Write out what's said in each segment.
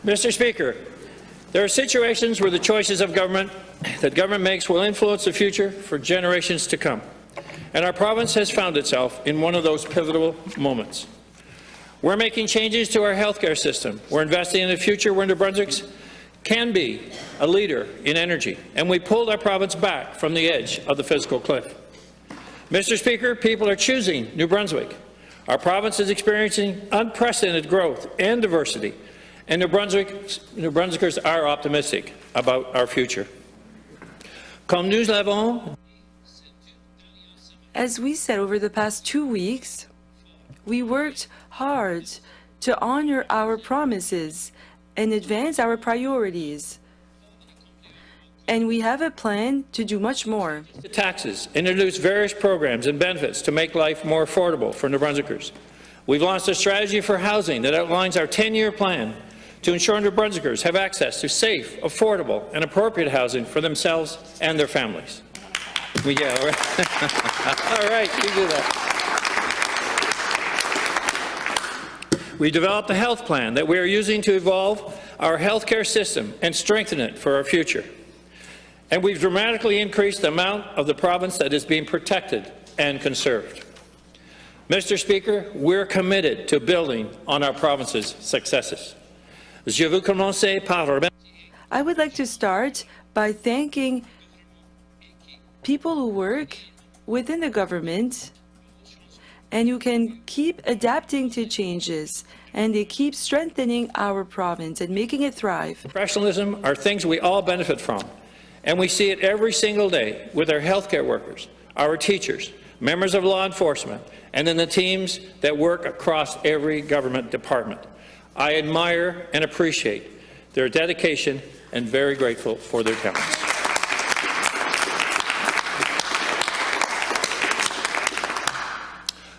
Mr. Speaker, there are situations where the choices of government that government makes will influence the future for generations to come, and our province has found itself in one of those pivotal moments. We're making changes to our healthcare system. We're investing in a future where New Brunswick can be a leader in energy, and we pulled our province back from the edge of the fiscal cliff. Mr. Speaker, people are choosing New Brunswick. Our province is experiencing unprecedented growth and diversity, and New Brunswickers are optimistic about our future. Comme nous l'avons, as we said over the past 2 weeks, we worked hard to honor our promises and advance our priorities. And we have a plan to do much more. Taxes, introduce various programs and benefits to make life more affordable for New Brunswickers. We've launched a strategy for housing that outlines our 10-year plan to ensure New Brunswickers have access to safe, affordable, and appropriate housing for themselves and their families. Yeah, all right. All right, you do that. We developed a health plan that we are using to evolve our healthcare system and strengthen it for our future. And we've dramatically increased the amount of the province that is being protected and conserved. Mr. Speaker, we're committed to building on our province's successes. I would like to start by thanking people who work within the government and who can keep adapting to changes, and they keep strengthening our province and making it thrive. Professionalism are things we all benefit from, and we see it every single day with our healthcare workers, our teachers, members of law enforcement, and in the teams that work across every government department. I admire and appreciate their dedication and very grateful for their talents.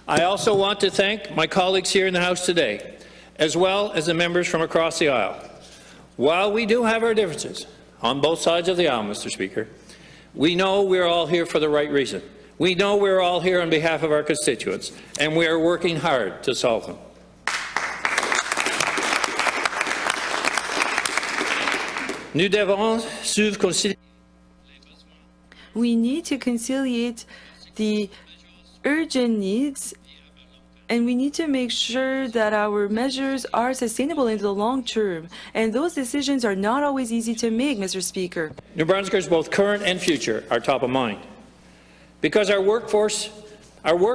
I also want to thank my colleagues here in the House today, as well as the members from across the aisle. While we do have our differences on both sides of the aisle, Mr. Speaker, we know we're all here for the right reason. We know we're all here on behalf of our constituents, and we are working hard to solve them. We need to conciliate the urgent needs, and we need to make sure that our measures are sustainable in the long term. And those decisions are not always easy to make, Mr. Speaker. New Brunswickers, both current and future, are top of mind. Because our work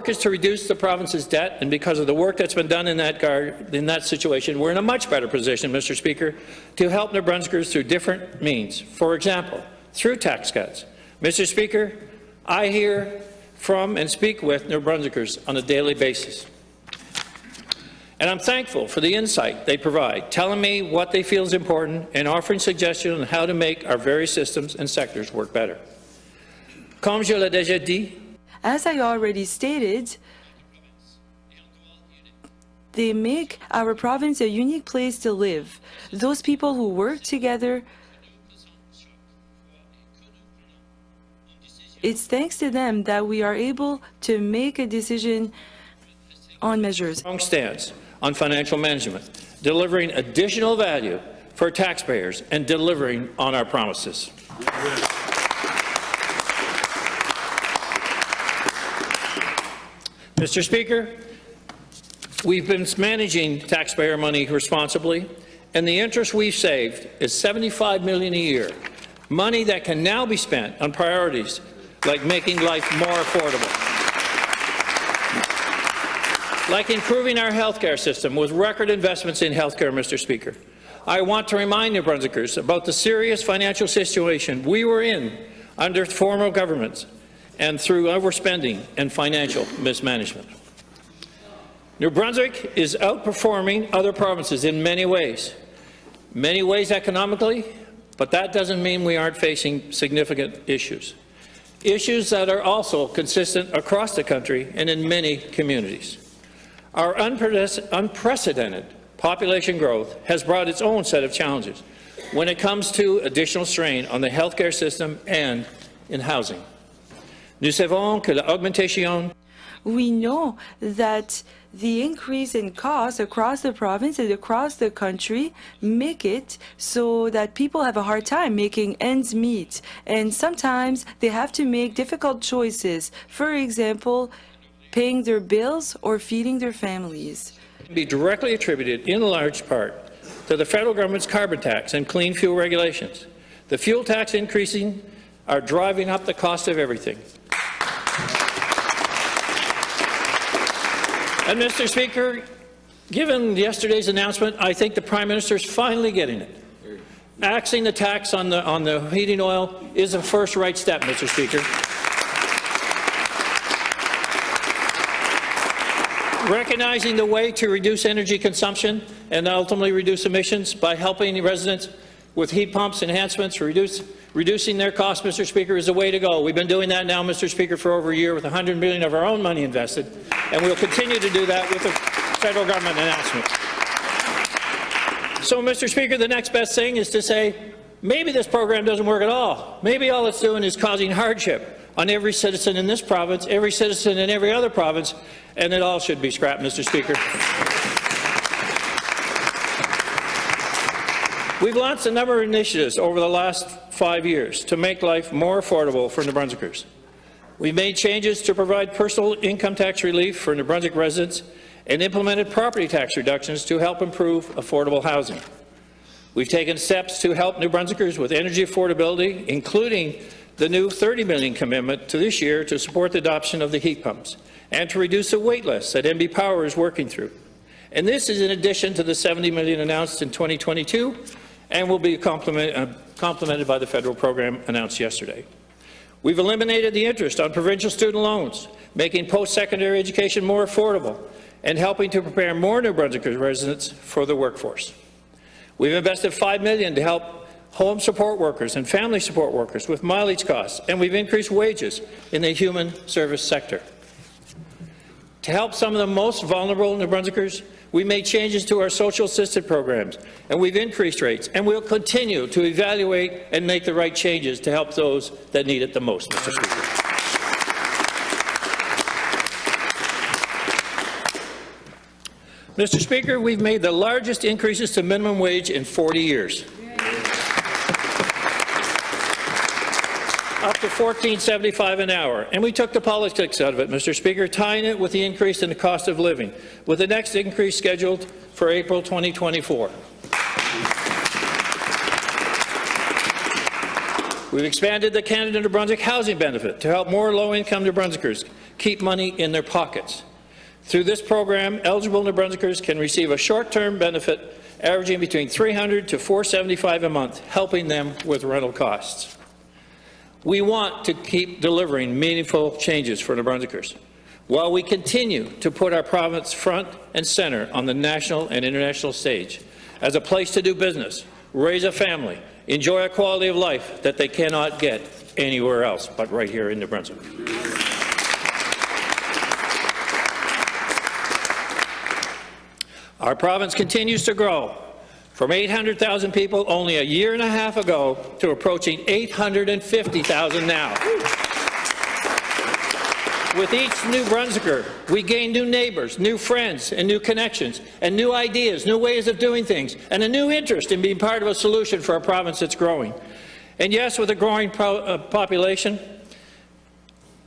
is to reduce the province's debt, and because of the work that's been done in that situation, we're in a much better position, Mr. Speaker, to help New Brunswickers through different means. For example, through tax cuts. Mr. Speaker, I hear from and speak with New Brunswickers on a daily basis. And I'm thankful for the insight they provide, telling me what they feel is important and offering suggestions on how to make our various systems and sectors work better. Comme je l'ai déjà dit, as I already stated, they make our province a unique place to live. Those people who work together, it's thanks to them that we are able to make a decision on measures. Strong stance on financial management, delivering additional value for taxpayers, and delivering on our promises. Mr. Speaker, we've been managing taxpayer money responsibly, and the interest we've saved is $75 million a year, money that can now be spent on priorities like making life more affordable, like improving our healthcare system with record investments in healthcare, Mr. Speaker. I want to remind New Brunswickers about the serious financial situation we were in under former governments and through overspending and financial mismanagement. New Brunswick is outperforming other provinces in many ways economically, but that doesn't mean we aren't facing significant issues that are also consistent across the country and in many communities. Our unprecedented population growth has brought its own set of challenges when it comes to additional strain on the healthcare system and in housing. Nous savons que l'augmentation. We know that the increase in costs across the province and across the country make it so that people have a hard time making ends meet. And sometimes they have to make difficult choices. For example, paying their bills or feeding their families. Be directly attributed in large part to the federal government's carbon tax and clean fuel regulations. The fuel tax increasing are driving up the cost of everything. And Mr. Speaker, given yesterday's announcement, I think the Prime Minister is finally getting it. Axing the tax on the heating oil is a first right step, Mr. Speaker. Recognizing the way to reduce energy consumption and ultimately reduce emissions by helping residents with heat pumps enhancements, reducing their costs, Mr. Speaker, is the way to go. We've been doing that now, Mr. Speaker, for over a year with $100 million of our own money invested, and we'll continue to do that with the federal government announcement. So, Mr. Speaker, the next best thing is to say, maybe this program doesn't work at all. Maybe all it's doing is causing hardship on every citizen in this province, every citizen in every other province, and it all should be scrapped, Mr. Speaker. We've launched a number of initiatives over the last 5 years to make life more affordable for New Brunswickers. We've made changes to provide personal income tax relief for New Brunswick residents and implemented property tax reductions to help improve affordable housing. We've taken steps to help New Brunswickers with energy affordability, including the new $30 million commitment to this year to support the adoption of the heat pumps and to reduce the wait list that NB Power is working through. And this is in addition to the $70 million announced in 2022 and will be complemented by the federal program announced yesterday. We've eliminated the interest on provincial student loans, making post-secondary education more affordable and helping to prepare more New Brunswick residents for the workforce. We've invested $5 million to help home support workers and family support workers with mileage costs, and we've increased wages in the human service sector. To help some of the most vulnerable New Brunswickers, we made changes to our social assistance programs, and we've increased rates, and we'll continue to evaluate and make the right changes to help those that need it the most, Mr. Speaker. Mr. Speaker, we've made the largest increases to minimum wage in 40 years. Up to $14.75 an hour, and we took the politics out of it, Mr. Speaker, tying it with the increase in the cost of living, with the next increase scheduled for April 2024. We've expanded the Canada New Brunswick housing benefit to help more low-income New Brunswickers keep money in their pockets. Through this program, eligible New Brunswickers can receive a short-term benefit averaging between $300 to $475 a month, helping them with rental costs. We want to keep delivering meaningful changes for New Brunswickers, while we continue to put our province front and centre on the national and international stage as a place to do business, raise a family, enjoy a quality of life that they cannot get anywhere else but right here in New Brunswick. Our province continues to grow, from 800,000 people only a year and a half ago to approaching 850,000 now. With each New Brunswicker, we gain new neighbours, new friends, and new connections, and new ideas, new ways of doing things, and a new interest in being part of a solution for a province that's growing. And yes, with a growing population,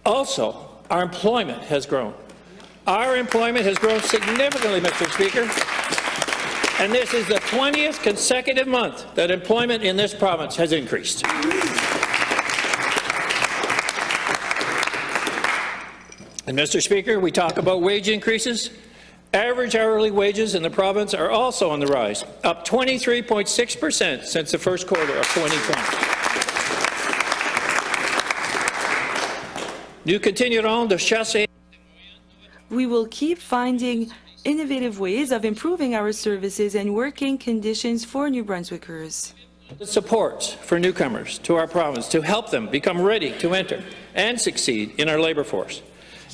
also our employment has grown. Our employment has grown significantly, Mr. Speaker. And this is the 20th consecutive month that employment in this province has increased. And Mr. Speaker, we talk about wage increases. Average hourly wages in the province are also on the rise, up 23.6% since the first quarter of 2020. Nous continuerons de chasser. We will keep finding innovative ways of improving our services and working conditions for New Brunswickers. Supports for newcomers to our province to help them become ready to enter and succeed in our labour force,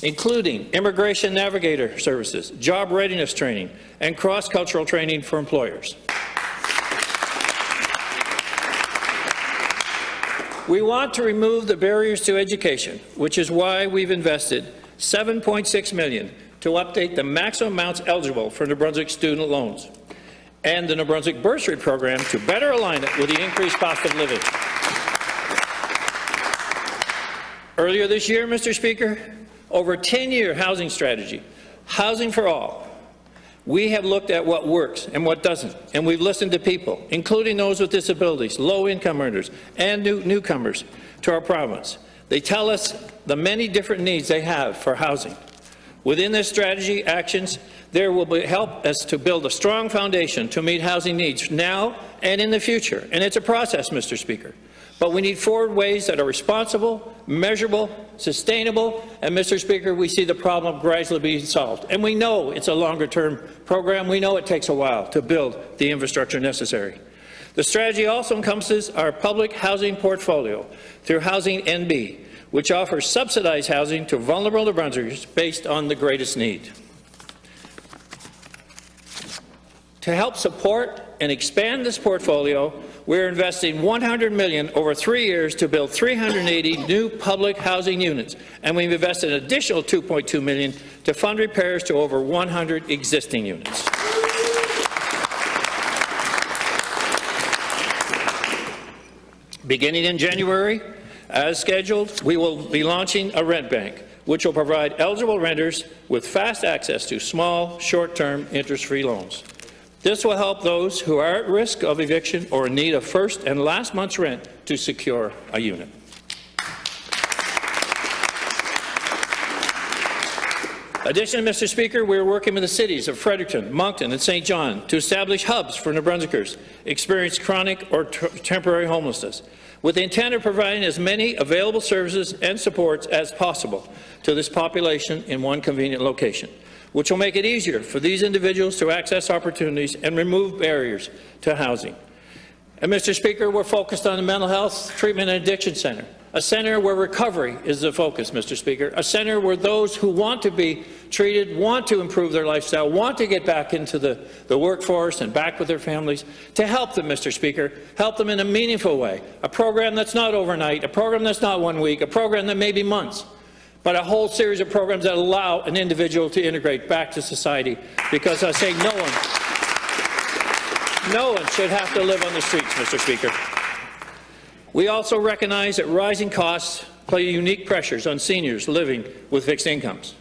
including immigration navigator services, job readiness training, and cross-cultural training for employers. We want to remove the barriers to education, which is why we've invested $7.6 million to update the maximum amounts eligible for New Brunswick student loans and the New Brunswick bursary program to better align it with the increased cost of living. Earlier this year, Mr. Speaker, over a 10-year housing strategy, Housing for All, we have looked at what works and what doesn't, and we've listened to people, including those with disabilities, low-income earners, and newcomers to our province. They tell us the many different needs they have for housing. Within this strategy actions, there will help us to build a strong foundation to meet housing needs now and in the future. And it's a process, Mr. Speaker. But we need forward ways that are responsible, measurable, sustainable, and, Mr. Speaker, we see the problem gradually being solved. And we know it's a longer-term program. We know it takes a while to build the infrastructure necessary. The strategy also encompasses our public housing portfolio through Housing NB, which offers subsidized housing to vulnerable New Brunswickers based on the greatest need. To help support and expand this portfolio, we're investing $100 million over 3 years to build 380 new public housing units, and we've invested an additional $2.2 million to fund repairs to over 100 existing units. Beginning in January, as scheduled, we will be launching a rent bank, which will provide eligible renters with fast access to small, short-term, interest-free loans. This will help those who are at risk of eviction or in need of first and last month's rent to secure a unit. Additionally, Mr. Speaker, we are working with the cities of Fredericton, Moncton, and St. John to establish hubs for New Brunswickers experiencing chronic or temporary homelessness, with the intent of providing as many available services and supports as possible to this population in one convenient location, which will make it easier for these individuals to access opportunities and remove barriers to housing. And, Mr. Speaker, we're focused on the Mental Health Treatment and Addiction Centre, a centre where recovery is the focus, Mr. Speaker, a centre where those who want to be treated, want to improve their lifestyle, want to get back into the workforce and back with their families, to help them, Mr. Speaker, help them in a meaningful way, a program that's not overnight, a program that's not 1 week, a program that may be months, but a whole series of programs that allow an individual to integrate back to society, because I say no one should have to live on the streets, Mr. Speaker. We also recognize that rising costs play unique pressures on seniors living with fixed incomes,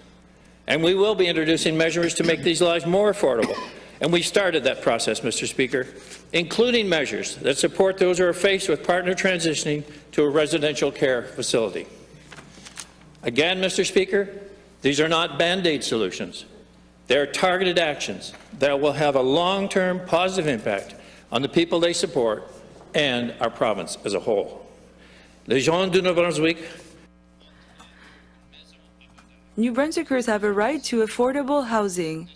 and we will be introducing measures to make these lives more affordable. And we started that process, Mr. Speaker, including measures that support those who are faced with partner transitioning to a residential care facility. Again, Mr. Speaker, these are not Band-Aid solutions. They are targeted actions that will have a long-term positive impact on the people they support and our province as a whole. Les gens du New Brunswick. New Brunswickers have a right to affordable housing.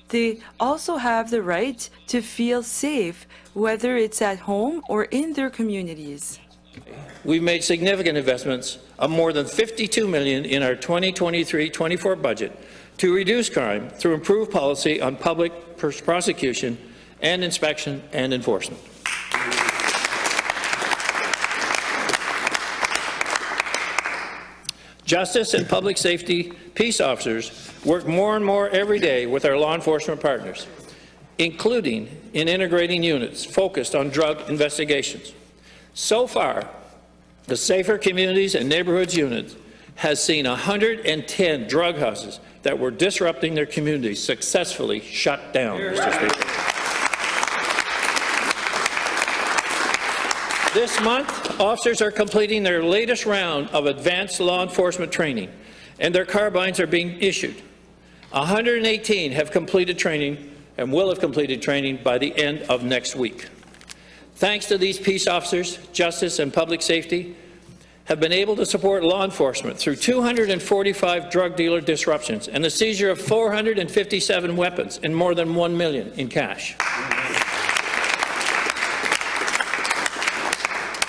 They also have the right to feel safe, whether it's at home or in their communities. We've made significant investments of more than $52 million in our 2023-24 budget to reduce crime through improved policy on public prosecution and inspection and enforcement. Justice and public safety peace officers work more and more every day with our law enforcement partners, including in integrating units focused on drug investigations. So far, the Safer Communities and Neighbourhoods Unit has seen 110 drug houses that were disrupting their communities successfully shut down, Mr. Speaker. This month, officers are completing their latest round of advanced law enforcement training, and their carbines are being issued. 118 have completed training and will have completed training by the end of next week. Thanks to these peace officers, justice and public safety have been able to support law enforcement through 245 drug dealer disruptions and the seizure of 457 weapons and more than $1 million in cash.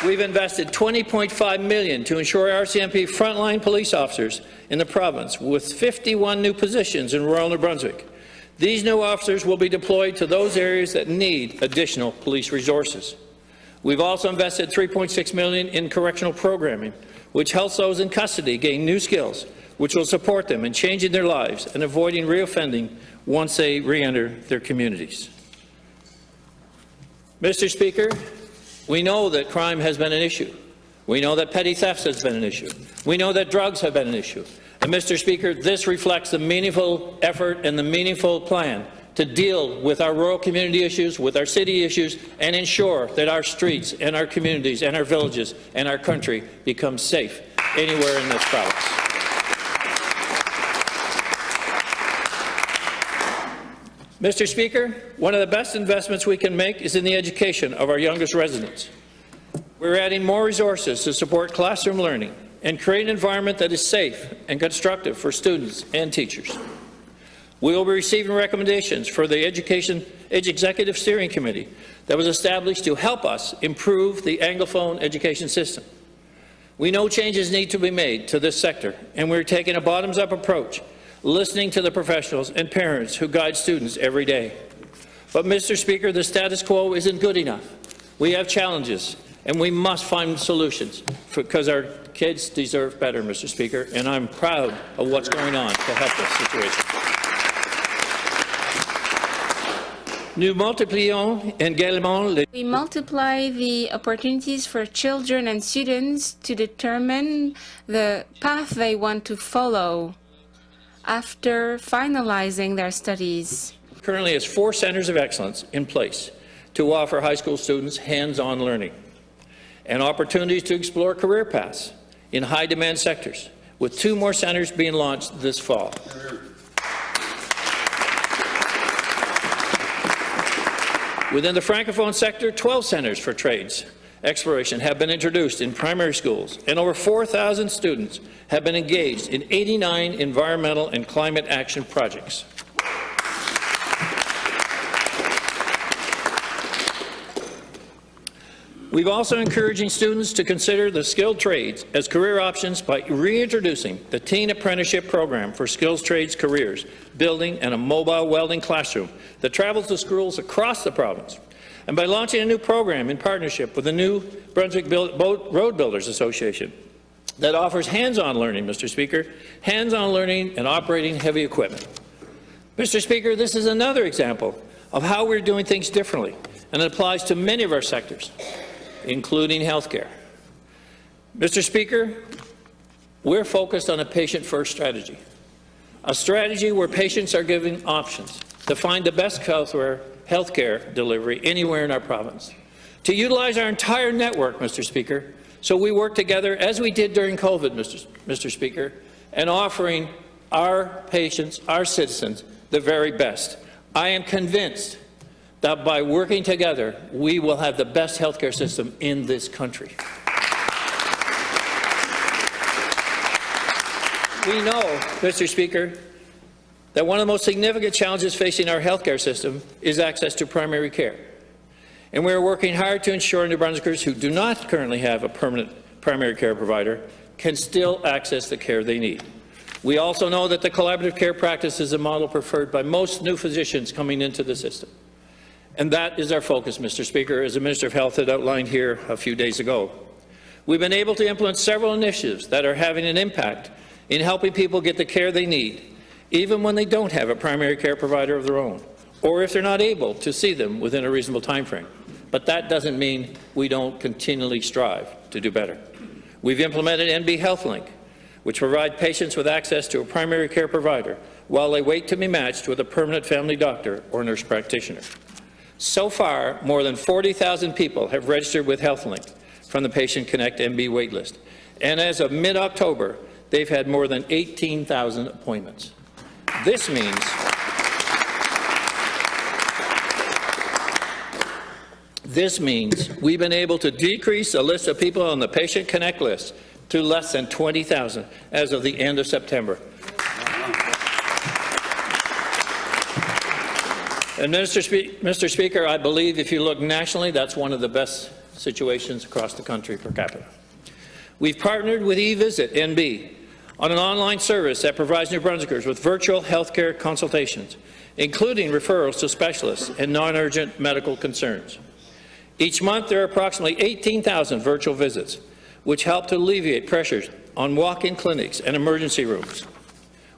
We've invested $20.5 million to ensure RCMP frontline police officers in the province, with 51 new positions in rural New Brunswick. These new officers will be deployed to those areas that need additional police resources. We've also invested $3.6 million in correctional programming, which helps those in custody gain new skills, which will support them in changing their lives and avoiding reoffending once they re-enter their communities. Mr. Speaker, we know that crime has been an issue. We know that petty theft has been an issue. We know that drugs have been an issue. And, Mr. Speaker, this reflects the meaningful effort and the meaningful plan to deal with our rural community issues, with our city issues, and ensure that our streets and our communities and our villages and our country become safe anywhere in this province. Mr. Speaker, one of the best investments we can make is in the education of our youngest residents. We're adding more resources to support classroom learning and create an environment that is safe and constructive for students and teachers. We will be receiving recommendations for the Education Executive Steering Committee that was established to help us improve the Anglophone education system. We know changes need to be made to this sector, and we're taking a bottoms-up approach, listening to the professionals and parents who guide students every day. But, Mr. Speaker, the status quo isn't good enough. We have challenges, and we must find solutions because our kids deserve better, Mr. Speaker, and I'm proud of what's going on to help this situation. We multiply the opportunities for children and students to determine the path they want to follow after finalizing their studies. Currently has 4 centres of excellence in place to offer high school students hands-on learning and opportunities to explore career paths in high-demand sectors, with 2 more centres being launched this fall. Within the Francophone sector, 12 centres for trades exploration have been introduced in primary schools, and over 4,000 students have been engaged in 89 environmental and climate action projects. We've also encouraging students to consider the skilled trades as career options by reintroducing the Teen Apprenticeship Program for skills trades careers, building and a mobile welding classroom that travels to schools across the province, and by launching a new program in partnership with the New Brunswick Road Builders Association that offers hands-on learning, Mr. Speaker, hands-on learning and operating heavy equipment. Mr. Speaker, this is another example of how we're doing things differently, and it applies to many of our sectors, including healthcare. Mr. Speaker, we're focused on a patient-first strategy, a strategy where patients are given options to find the best healthcare delivery anywhere in our province, to utilize our entire network, Mr. Speaker, so we work together as we did during COVID, Mr. Speaker, and offering our patients, our citizens, the very best. I am convinced that by working together, we will have the best healthcare system in this country. We know, Mr. Speaker, that one of the most significant challenges facing our healthcare system is access to primary care. And we are working hard to ensure New Brunswickers who do not currently have a permanent primary care provider can still access the care they need. We also know that the collaborative care practice is a model preferred by most new physicians coming into the system. And that is our focus, Mr. Speaker, as the Minister of Health had outlined here a few days ago. We've been able to implement several initiatives that are having an impact in helping people get the care they need, even when they don't have a primary care provider of their own, or if they're not able to see them within a reasonable time frame. But that doesn't mean we don't continually strive to do better. We've implemented NB HealthLink, which provides patients with access to a primary care provider while they wait to be matched with a permanent family doctor or nurse practitioner. So far, more than 40,000 people have registered with HealthLink from the Patient Connect NB waitlist, and as of mid-October, they've had more than 18,000 appointments. This means we've been able to decrease the list of people on the Patient Connect list to less than 20,000 as of the end of September. And Mr. Speaker, I believe if you look nationally, that's one of the best situations across the country per capita. We've partnered with eVisit NB on an online service that provides New Brunswickers with virtual healthcare consultations, including referrals to specialists and non-urgent medical concerns. Each month, there are approximately 18,000 virtual visits, which help to alleviate pressures on walk-in clinics and emergency rooms.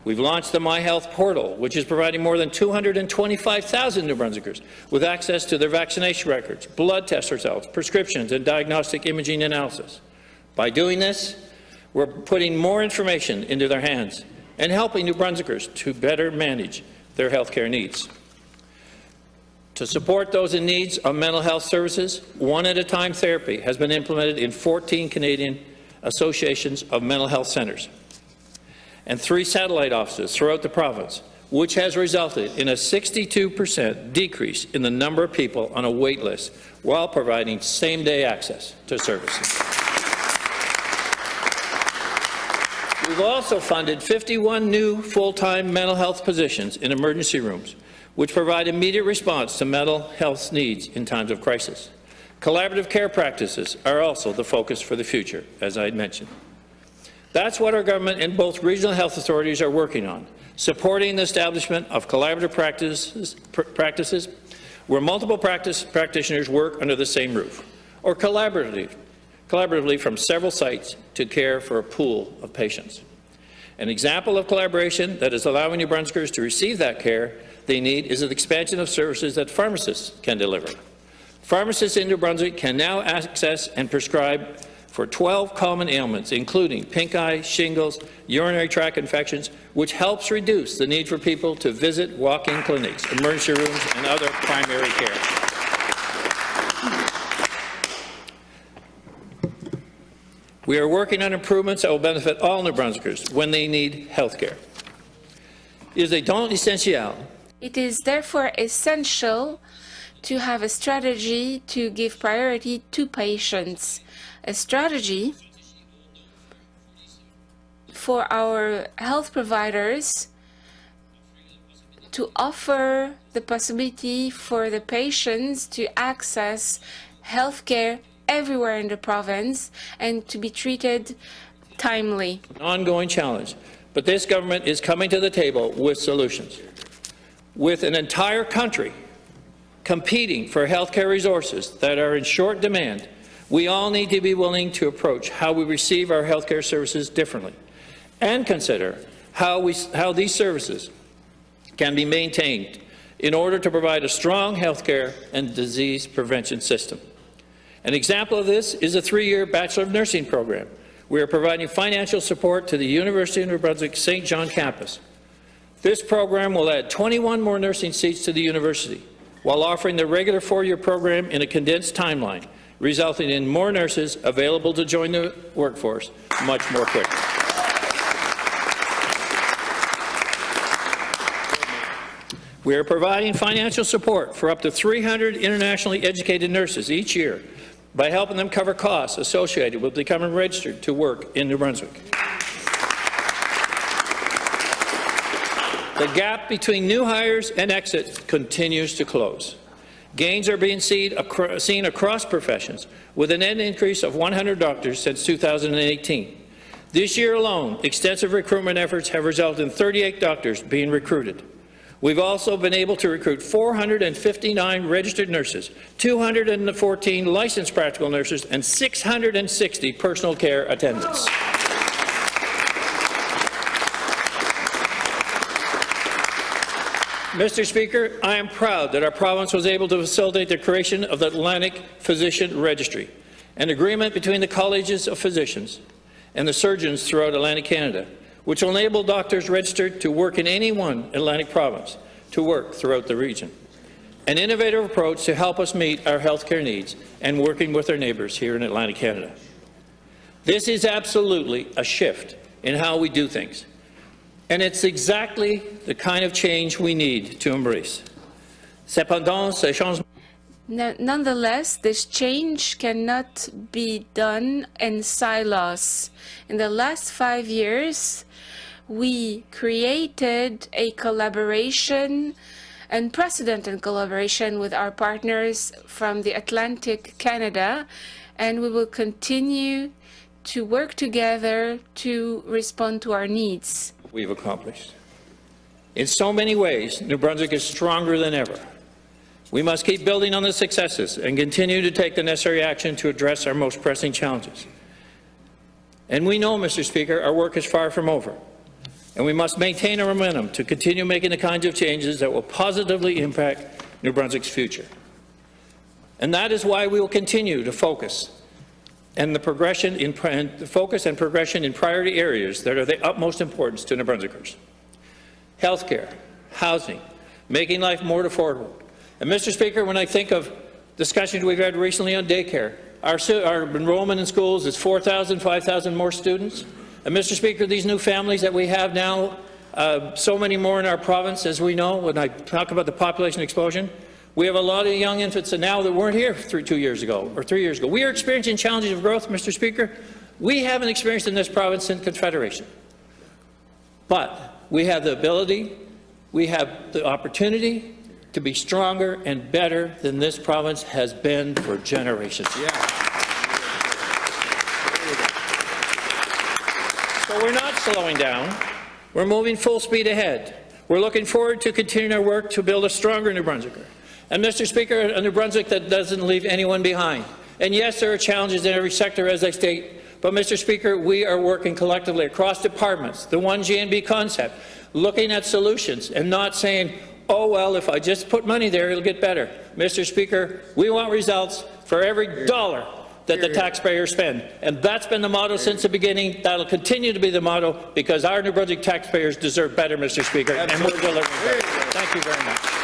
We've launched the My Health portal, which is providing more than 225,000 New Brunswickers with access to their vaccination records, blood test results, prescriptions, and diagnostic imaging analysis. By doing this, we're putting more information into their hands and helping New Brunswickers to better manage their health care needs. To support those in need of mental health services, one-at-a-time therapy has been implemented in 14 Canadian associations of mental health centres and 3 satellite offices throughout the province, which has resulted in a 62% decrease in the number of people on a wait list while providing same-day access to services. We've also funded 51 new full-time mental health positions in emergency rooms, which provide immediate response to mental health needs in times of crisis. Collaborative care practices are also the focus for the future, as I mentioned. That's what our government and both regional health authorities are working on, supporting the establishment of collaborative practices where multiple practitioners work under the same roof, or collaboratively from several sites to care for a pool of patients. An example of collaboration that is allowing New Brunswickers to receive that care they need is the expansion of services that pharmacists can deliver. Pharmacists in New Brunswick can now access and prescribe for 12 common ailments, including pink eye, shingles, urinary tract infections, which helps reduce the need for people to visit walk-in clinics, emergency rooms, and other primary care. We are working on improvements that will benefit all New Brunswickers when they need health care. It is therefore essential to have a strategy to give priority to patients, a strategy for our health providers to offer the possibility for the patients to access health care everywhere in the province and to be treated timely. An ongoing challenge, but this government is coming to the table with solutions. With an entire country competing for health care resources that are in short demand, we all need to be willing to approach how we receive our health care services differently and consider how these services can be maintained in order to provide a strong health care and disease prevention system. An example of this is a 3-year Bachelor of Nursing program. We are providing financial support to the University of New Brunswick St. John campus. This program will add 21 more nursing seats to the university, while offering the regular 4-year program in a condensed timeline, resulting in more nurses available to join the workforce much more quickly. We are providing financial support for up to 300 internationally educated nurses each year by helping them cover costs associated with becoming registered to work in New Brunswick. The gap between new hires and exits continues to close. Gains are being seen across professions, with a net increase of 100 doctors since 2018. This year alone, extensive recruitment efforts have resulted in 38 doctors being recruited. We've also been able to recruit 459 registered nurses, 214 licensed practical nurses, and 660 personal care attendants. Mr. Speaker, I am proud that our province was able to facilitate the creation of the Atlantic Physician Registry, an agreement between the colleges of physicians and the surgeons throughout Atlantic Canada, which will enable doctors registered to work in any one Atlantic province to work throughout the region. An innovative approach to help us meet our health care needs and working with our neighbours here in Atlantic Canada. This is absolutely a shift in how we do things. And it's exactly the kind of change we need to embrace. Nonetheless, this change cannot be done in silos. In the last 5 years, we created a collaboration, unprecedented collaboration with our partners from the Atlantic Canada, and we will continue to work together to respond to our needs. We've accomplished. In so many ways, New Brunswick is stronger than ever. We must keep building on the successes and continue to take the necessary action to address our most pressing challenges. And we know, Mr. Speaker, our work is far from over. and we must maintain our momentum to continue making the kinds of changes that will positively impact New Brunswick's future. And that is why we will continue to focus and progression in priority areas that are the utmost importance to New Brunswickers. Healthcare, housing, making life more affordable. And Mr. Speaker, when I think of discussions we've had recently on daycare, our enrollment in schools is 4,000, 5,000 more students. And Mr. Speaker, these new families that we have now, so many more in our province, as we know, when I talk about the population explosion, we have a lot of young infants now that weren't here 2 years ago or 3 years ago. We are experiencing challenges of growth, Mr. Speaker, we haven't experienced in this province since Confederation. But we have the ability, we have the opportunity to be stronger and better than this province has been for generations. Yeah. So we're not slowing down. We're moving full speed ahead. We're looking forward to continuing our work to build a stronger New Brunswicker. And Mr. Speaker, a New Brunswick that doesn't leave anyone behind. And yes, there are challenges in every sector, as I state, but Mr. Speaker, we are working collectively across departments, the one GNB concept, looking at solutions and not saying, oh, well, if I just put money there, it'll get better. Mr. Speaker, we want results for every dollar that the taxpayers spend. And that's been the motto since the beginning. That'll continue to be the motto because our New Brunswick taxpayers deserve better, Mr. Speaker, and we're delivering better. Thank you very much.